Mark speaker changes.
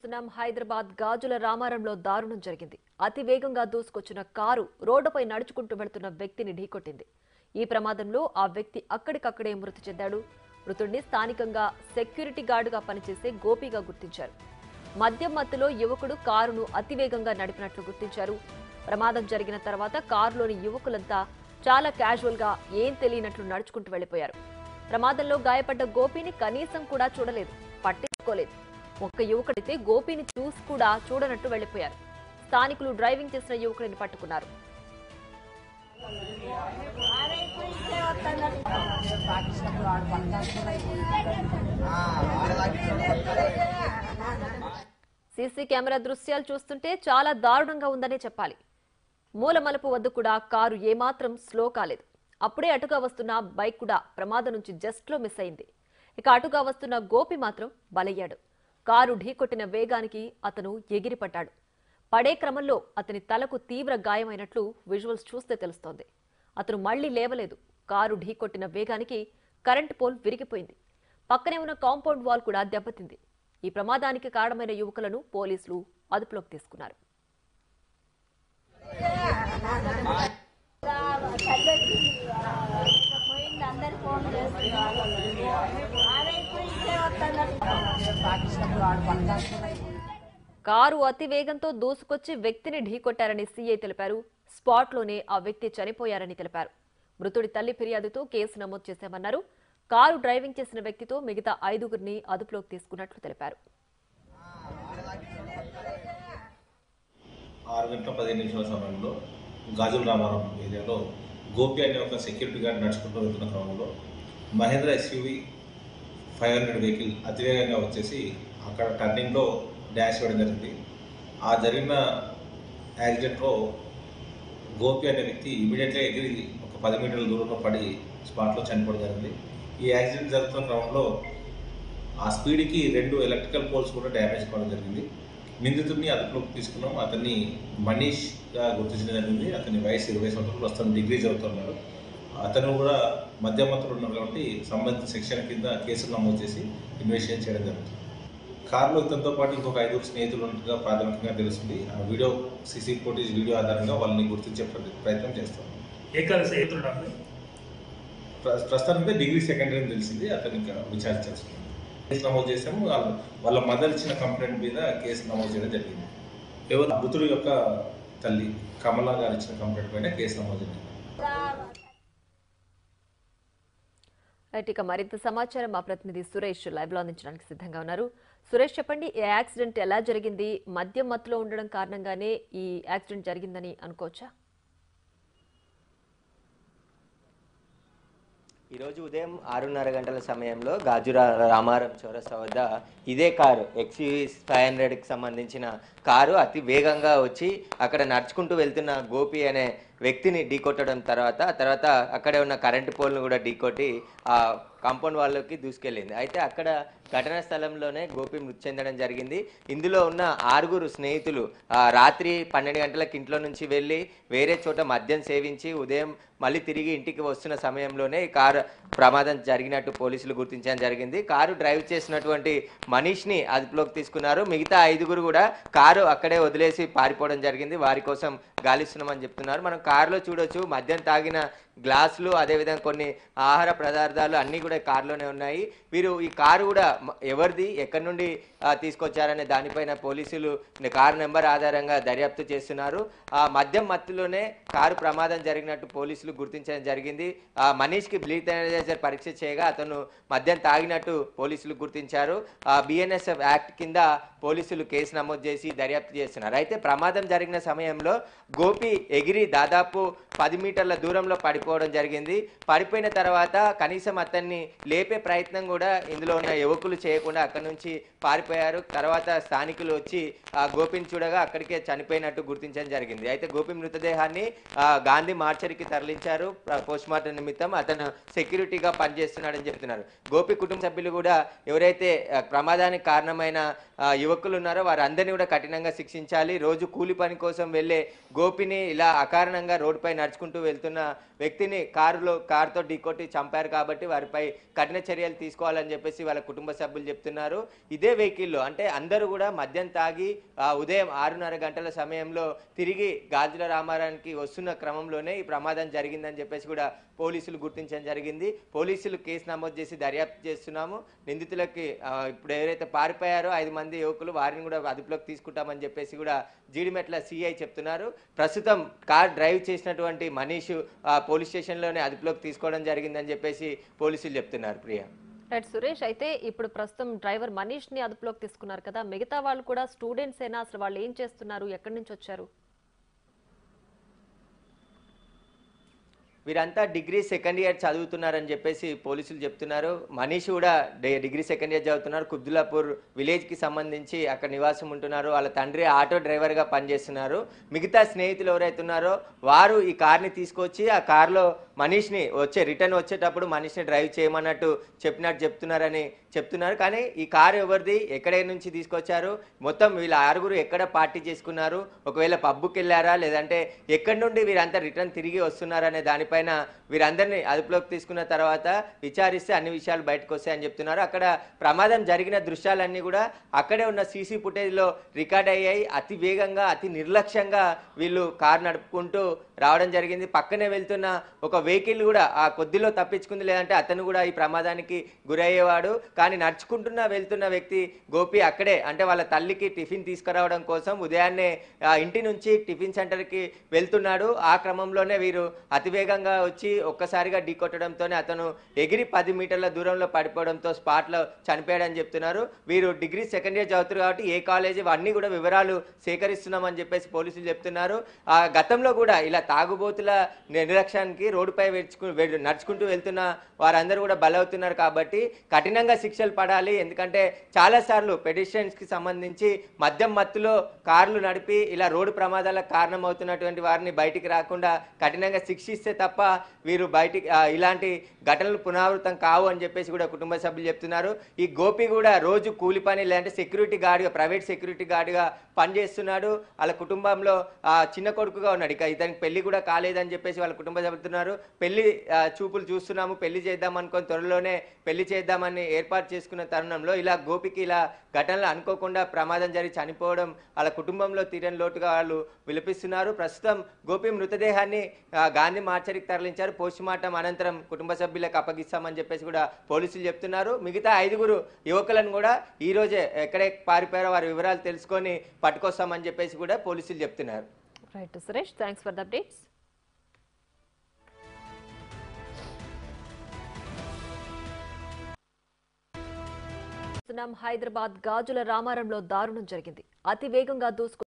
Speaker 1: హైదరాబాద్ గాజుల రామారంలో దారుణం జరిగింది. అతి వేగంగా దూసుకొచ్చిన కారు రోడ్డుపై నడుచుకుంటూ వెళ్తున్న వ్యక్తిని ఢీకొట్టింది. ఈ ప్రమాదంలో ఆ వ్యక్తి అక్కడికక్కడే మృతి చెందాడు. మృతుడిని స్థానికంగా సెక్యూరిటీ గార్డుగా పనిచేసే గోపిగా గుర్తించారు. మద్యం మత్తులో యువకుడు కారును అతివేగంగా నడిపినట్లు గుర్తించారు. ప్రమాదం జరిగిన తర్వాత కారులోని యువకులంతా చాలా క్యాజువల్ గా ఏం తెలియనట్లు నడుచుకుంటూ వెళ్లిపోయారు. ప్రమాదంలో గాయపడ్డ గోపిని కనీసం కూడా చూడలేదు, పట్టించుకోలేదు. ఒక్క యువకుడైతే గోపిని చూసి కూడా చూడనట్టు వెళ్లిపోయారు. స్థానికులు డ్రైవింగ్ చేసిన యువకుడిని పట్టుకున్నారు. సీసీ కెమెరా దృశ్యాలు చూస్తుంటే చాలా దారుణంగా ఉందనే చెప్పాలి. మూలమలుపు వద్ద కూడా కారు ఏమాత్రం స్లో కాలేదు. అప్పుడే అటుగా వస్తున్న బైక్ కూడా ప్రమాదం నుంచి జస్ట్ లో మిస్ అయింది. ఇక అటుగా వస్తున్న గోపి మాత్రం బలయ్యాడు. కారు ఢీకొట్టిన వేగానికి అతను ఎగిరిపడ్డాడు. పడే క్రమంలో అతని తలకు తీవ్ర గాయమైనట్లు విజువల్స్ చూస్తే తెలుస్తోంది. అతను మళ్లీ లేవలేదు. కారు ఢీకొట్టిన వేగానికి కరెంటు పోల్ విరిగిపోయింది. పక్కనే ఉన్న కాంపౌండ్ వాల్ కూడా దెబ్బతింది. ఈ ప్రమాదానికి కారణమైన యువకులను పోలీసులు అదుపులోకి తీసుకున్నారు. కారు అతి వేగంతో దూసుకొచ్చి వ్యక్తిని ఢీకొట్టారని సీఐ తెలిపారు. స్పాట్లోనే ఆ వ్యక్తి చనిపోయారని తెలిపారు. మృతుడి తల్లి ఫిర్యాదుతో కేసు నమోదు చేశామన్నారు. కారు డ్రైవింగ్ చేసిన వ్యక్తితో మిగతా 5గురిని అదుపులోకి తీసుకున్నట్లు తెలిపారు.
Speaker 2: 6:15 సమయంలో గాజుల రామారం ఏరియాలో గోపి అనే ఒక సెక్యూరిటీ గార్డ్ నడుచుకుంటూ వెళ్తున్న క్రమంలో మహేంద్ర ఎస్యూవి 500 వెహికల్ అతివేగంగా వచ్చేసి అక్కడ టర్నింగ్లో డాష్ వేయడం జరిగింది. ఆ జరిగిన యాక్సిడెంట్లో గోపి అనే వ్యక్తి ఇమీడియట్గా ఎగిరి ఒక 10 మీటర్ల దూరంలో పడి స్పాట్లో చనిపోవడం జరిగింది. ఈ యాక్సిడెంట్ జరుగుతున్న క్రమంలో ఆ స్పీడ్కి 2 ఎలక్ట్రికల్ పోల్స్ కూడా డ్యామేజ్ కావడం జరిగింది. నిందితుడిని అదుపులోకి తీసుకున్నాం. అతన్ని మనీష్గా గుర్తించడం జరిగింది. అతని వయసు 20 సంవత్సరాలు, ప్రస్తుతం డిగ్రీ చదువుతున్నాడు. అతను కూడా మధ్యమత్తులు ఉన్నారు కాబట్టి సంబంధిత సెక్షన్ కింద కేసులు నమోదు చేసి ఇన్వెస్టిగేషన్ చేయడం జరుగుతుంది. కారులో ఇతనితో పాటు ఇంకొక 5 స్నేహితులు ఉన్నట్టుగా ప్రాథమికంగా తెలుస్తుంది. ఆ వీడియో సీసీ ఫుటేజ్ వీడియో ఆధారంగా వాళ్ళని గుర్తించే ప్రయత్నం చేస్తాం. ప్రస్తుతానికి డిగ్రీ సెకండరీ అని తెలిసింది. అతనికి విచారణ చేస్తున్నాం. కేసు నమోదు చేసాము. వాళ్ళ మదర్ ఇచ్చిన కంప్లైంట్ మీద కేసు నమోదు చేయడం జరిగింది. ఎవరు మృతుడి యొక్క తల్లి కమలా గారు ఇచ్చిన కంప్లైంట్ పైన కేసు నమోదు జరిగింది.
Speaker 1: ఇక మరింత సమాచారం మా ప్రతినిధి సురేష్ లైవ్ లో అందించడానికి సిద్ధంగా ఉన్నారు. సురేష్, చెప్పండి, ఈ యాక్సిడెంట్ ఎలా జరిగింది? మద్యం మత్తులో ఉండడం కారణంగానే ఈ యాక్సిడెంట్ జరిగిందని అనుకోవచ్చా?
Speaker 3: ఈరోజు ఉదయం 6:30 గంటల సమయంలో గాజుల రామారం చౌరస్తా వద్ద ఇదే కారు ఎక్స్యూవీ 500కి సంబంధించిన కారు అతి వేగంగా వచ్చి అక్కడ నడుచుకుంటూ వెళ్తున్న గోపి అనే వ్యక్తిని ఢీకొట్టడం తర్వాత అక్కడే ఉన్న కరెంటు పోల్ను కూడా ఢీకొట్టి ఆ కాంపౌండ్ వాళ్ళకి దూసుకెళ్ళింది. అయితే అక్కడ ఘటనా స్థలంలోనే గోపి మృతి చెందడం జరిగింది. ఇందులో ఉన్న 6గురు స్నేహితులు రాత్రి 12 గంటలకు ఇంట్లో నుంచి వెళ్ళి వేరే చోట మద్యం సేవించి ఉదయం మళ్ళీ తిరిగి ఇంటికి వస్తున్న సమయంలోనే ఈ కారు ప్రమాదం జరిగినట్టు పోలీసులు గుర్తించడం జరిగింది. కారు డ్రైవ్ చేసినటువంటి మనీష్ని అదుపులోకి తీసుకున్నారు. మిగతా 5గురు కూడా కారు అక్కడే వదిలేసి పారిపోవడం జరిగింది. వారి కోసం గాలిస్తున్నామని చెప్తున్నారు. మనం కారులో చూడొచ్చు, మద్యం తాగిన గ్లాసులు, అదేవిధంగా కొన్ని ఆహార పదార్థాలు అన్నీ కూడా కారులోనే ఉన్నాయి. వీరు ఈ కారు కూడా ఎవరిది, ఎక్కడి నుండి తీసుకొచ్చారనే దానిపైన పోలీసులు కారు నెంబర్ ఆధారంగా దర్యాప్తు చేస్తున్నారు. ఆ మద్యం మత్తులోనే కారు ప్రమాదం జరిగినట్టు పోలీసులు గుర్తించడం జరిగింది. మనీష్కి బ్రీత్ పరీక్ష చేయగా అతను మద్యం తాగినట్టు పోలీసులు గుర్తించారు. బిఎన్ఎస్ఎఫ్ యాక్ట్ కింద పోలీసులు కేసు నమోదు చేసి దర్యాప్తు చేస్తున్నారు. అయితే ప్రమాదం జరిగిన సమయంలో గోపి ఎగిరి దాదాపు 10 మీటర్ల దూరంలో పడిపోవడం జరిగింది. పడిపోయిన తర్వాత కనీసం అతన్ని లేపే ప్రయత్నం కూడా ఇందులో ఉన్న యువకులు చేయకుండా అక్కడి నుంచి పారిపోయారు. తర్వాత స్థానికులు వచ్చి గోపిని చూడగా అక్కడికే చనిపోయినట్టు గుర్తించడం జరిగింది. అయితే గోపి మృతదేహాన్ని గాంధీ మార్చరికి తరలించారు పోస్ట్మార్టం నిమిత్తం. అతను సెక్యూరిటీగా పనిచేస్తున్నాడని చెప్తున్నారు. గోపి కుటుంబ సభ్యులు కూడా ఎవరైతే ప్రమాదానికి కారణమైన యువకులు ఉన్నారో వారందరినీ కూడా కఠినంగా శిక్షించాలి. రోజు కూలి పని కోసం వెళ్లే గోపిని ఇలా అకారణంగా రోడ్డుపై నడుచుకుంటూ వెళ్తున్న వ్యక్తిని కారుతో ఢీకొట్టి చంపారు కాబట్టి వారిపై కఠిన చర్యలు తీసుకోవాలని చెప్పేసి వాళ్ళ కుటుంబ సభ్యులు చెప్తున్నారు. ఇదే వెహికల్లో అంటే అందరూ కూడా మద్యం తాగి ఉదయం 6:30 గంటల సమయంలో తిరిగి గాజుల రామారానికి వస్తున్న క్రమంలోనే ఈ ప్రమాదం జరిగిందని చెప్పేసి కూడా పోలీసులు గుర్తించడం జరిగింది. పోలీసులు కేసు నమోదు చేసి దర్యాప్తు చేస్తున్నాము. నిందితులకి ఇప్పుడు ఎవరైతే పారిపోయారో 5 మంది యువకులు వారిని కూడా అదుపులోకి తీసుకుంటామని చెప్పేసి కూడా జీడిమెట్ల సిఐ చెప్తున్నారు. ప్రస్తుతం కార్ డ్రైవ్ చేసినటువంటి మనీష్ పోలీస్ స్టేషన్లోనే అదుపులోకి తీసుకోవడం జరిగిందని చెప్పేసి పోలీసులు చెప్తున్నారు. ప్రియా.
Speaker 1: రైట్ సురేష్, అయితే ఇప్పుడు ప్రస్తుతం డ్రైవర్ మనీష్ ని అదుపులోకి తీసుకున్నారు కదా, మిగతా వాళ్ళు కూడా స్టూడెంట్స్ ఏనా? అసలు వాళ్ళు ఏం చేస్తున్నారు, ఎక్కడి నుంచి వచ్చారు?
Speaker 3: వీరంతా డిగ్రీ సెకండ్ ఇయర్ చదువుతున్నారని చెప్పేసి పోలీసులు చెప్తున్నారు. మనీష్ కూడా డిగ్రీ సెకండ్ ఇయర్ చదువుతున్నారు. కుబ్దులాపూర్ విలేజ్కి సంబంధించి అక్కడ నివాసం ఉంటున్నారు. వాళ్ళ తండ్రి ఆటో డ్రైవర్గా పనిచేస్తున్నారు. మిగతా స్నేహితులు ఎవరైతే ఉన్నారో వారు ఈ కార్ని తీసుకొచ్చి ఆ కార్లో మనీష్ని రిటర్న్ వచ్చేటప్పుడు మనీష్ని డ్రైవ్ చేయమన్నట్టు చెప్తున్నారని చెప్తున్నారు. కానీ ఈ కారు ఎవరిది, ఎక్కడి నుంచి తీసుకొచ్చారు, మొత్తం వీళ్ళ 6గురు ఎక్కడ పార్టీ చేసుకున్నారు, ఒకవేళ పబ్బుకి వెళ్ళారా, లేదంటే ఎక్కడి నుండి వీరంతా రిటర్న్ తిరిగి వస్తున్నారనే దానిపైన వీరందరినీ అదుపులోకి తీసుకున్న తర్వాత విచారిస్తే అన్ని విషయాలు బయటకు వస్తాయని చెప్తున్నారు. అక్కడ ప్రమాదం జరిగిన దృశ్యాలన్నీ కూడా అక్కడే ఉన్న సీసీ ఫుటేజ్లో రికార్డ్ అయ్యాయి. అతి వేగంగా అతి నిర్లక్ష్యంగా వీళ్ళు కారు నడుపుకుంటూ రావడం జరిగింది. పక్కనే వెళ్తున్న ఒక వెహికల్ కూడా ఆ కొద్దిలో తప్పించుకుంది, లేదంటే అతను కూడా ఈ ప్రమాదానికి గురయ్యేవాడు. కానీ నడుచుకుంటున్న వెళ్తున్న వ్యక్తి గోపి అక్కడే అంటే వాళ్ళ తల్లికి టిఫిన్ తీసుకురావడం కోసం ఉదయాన్నే ఇంటి నుంచి టిఫిన్ సెంటర్కి వెళ్తున్నాడు. ఆ క్రమంలోనే వీరు అతివేగంగా వచ్చి ఒక్కసారిగా ఢీకొట్టడంతోనే అతను ఎగిరి 10 మీటర్ల దూరంలో పడిపోవడంతో స్పాట్లో చనిపోయాడని చెప్తున్నారు. వీరు డిగ్రీ సెకండ్ ఇయర్ చదువుతారు కాబట్టి ఏ కాలేజీ అన్నీ కూడా వివరాలు సేకరిస్తున్నామని చెప్పేసి పోలీసులు చెప్తున్నారు. గతంలో కూడా ఇలా తాగుబోతుల నిర్లక్ష్యానికి రోడ్డుపై నడుచుకుంటూ వెళ్తున్న వారందరూ కూడా బలవుతున్నారు. కాబట్టి కఠినంగా శిక్షలు పడాలి. ఎందుకంటే చాలాసార్లు పెడిస్ట్రియన్స్కి సంబంధించి మద్యం మత్తులో కార్లు నడిపి ఇలా రోడ్డు ప్రమాదాలకు కారణమవుతున్నటువంటి వారిని బయటికి రాకుండా కఠినంగా శిక్షిస్తే తప్ప వీరు బయటికి ఇలాంటి ఘటనలు పునరావృతం కావు అని చెప్పేసి కూడా కుటుంబ సభ్యులు చెప్తున్నారు. ఈ గోపి కూడా రోజు కూలి పని లేదంటే సెక్యూరిటీ గార్డ్గా ప్రైవేట్ సెక్యూరిటీ గార్డ్గా పనిచేస్తున్నాడు. వాళ్ళ కుటుంబంలో చిన్న కొడుకుగా ఉన్నాడు. ఇక ఇతనికి పెళ్లి కూడా కాలేదని చెప్పేసి వాళ్ళ కుటుంబ సభ్యులు చెప్తున్నారు. పెళ్లి చూపులు చూస్తున్నాము, పెళ్లి చేద్దాం అనుకొని త్వరలోనే పెళ్లి చేద్దామని ఏర్పాటు చేసుకున్న తరుణంలో ఇలా గోపికి ఇలా ఘటనలు అనుకోకుండా ప్రమాదం జరిగి చనిపోవడం వాళ్ళ కుటుంబంలో తీరని లోటుగా వాళ్ళు విలపిస్తున్నారు. ప్రస్తుతం గోపి మృతదేహాన్ని గాంధీ మార్చరికి తరలించారు. పోస్ట్ మార్టం అనంతరం కుటుంబ సభ్యులకు అప్పగిస్తామని చెప్పేసి కూడా పోలీసులు చెప్తున్నారు. మిగతా 5గురు యువకులను కూడా ఈ రోజే ఎక్కడే పారిపోయారో వారి వివరాలు తెలుసుకొని పట్టుకొస్తామని చెప్పేసి కూడా పోలీసులు చెప్తున్నారు.
Speaker 1: Right Suresh, thanks for the updates. Hyderabad గాజుల రామారంలో దారుణం జరిగింది. అతి వేగంగా దూసుకు